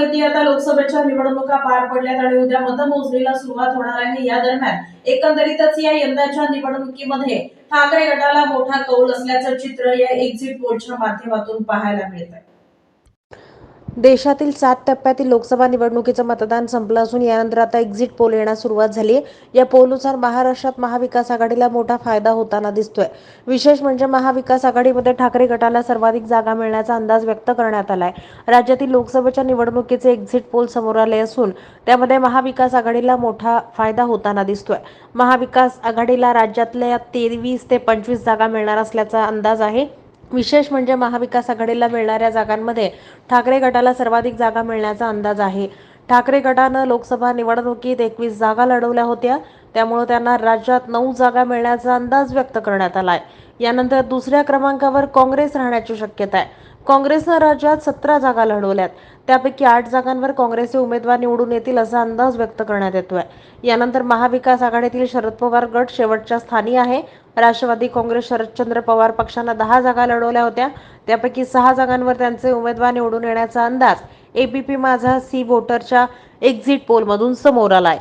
त्यामुळे आता लोकसभेच्या निवडणुका पार पडल्यात आणि उद्या मतमोजणीला सुरुवात होणार आहे। या दरम्यान एकंदरीतच या यंदाच्या निवडणुकीमध्ये ठाकरे गटाला मोठा कौल असल्याचं चित्र या एक्झिट पोलच्या माध्यमातून पाहायला मिळत आहे। देशातील 7 टप्प्यातील लोकसभा निवडणुकीचं मतदान संपलं असून यानंतर आता एक्झिट पोल येण्यास सुरुवात झाली आहे। या पोलनुसार महाराष्ट्रात महाविकास आघाडीला मोठा फायदा होताना दिसतोय। विशेष म्हणजे महाविकास आघाडीमध्ये ठाकरे गटाला सर्वाधिक जागा मिळण्याचा अंदाज व्यक्त करण्यात आलाय। राज्यातील लोकसभेच्या निवडणुकीचे एक्झिट पोल समोर आले असून त्यामध्ये महाविकास आघाडीला मोठा फायदा होताना दिसतोय। महाविकास आघाडीला राज्यातल्या 23 ते 25 जागा मिळणार असल्याचा अंदाज आहे। विशेष म्हणजे महाविकास आघाडीला मिळणाऱ्या जागांमध्ये ठाकरे गटाला सर्वाधिक जागा मिळण्याचा अंदाज आहे। ठाकरे गटानं लोकसभा निवडणुकीत 21 जागा लढवल्या होत्या, त्यामुळे त्यांना राज्यात 9 जागा मिळण्याचा अंदाज व्यक्त करण्यात आलाय। यानंतर दुसऱ्या क्रमांकावर काँग्रेस राहण्याची शक्यता आहे। काँग्रेसनं राज्यात 17 जागा लढवल्यात, त्यापैकी 8 जागांवर काँग्रेसचे उमेदवार निवडून येतील असा अंदाज व्यक्त करण्यात येतोय। यानंतर महाविकास आघाडीतील शरद पवार गट शेवटच्या स्थानी आहे। राष्ट्रवादी काँग्रेस शरदचंद्र पवार पक्षानं 10 जागा लढवल्या होत्या, त्यापैकी 6 जागांवर त्यांचे उमेदवार निवडून येण्याचा अंदाज एबीपी माझा सी वोटरच्या एक्झिट पोलमधून समोर आलाय।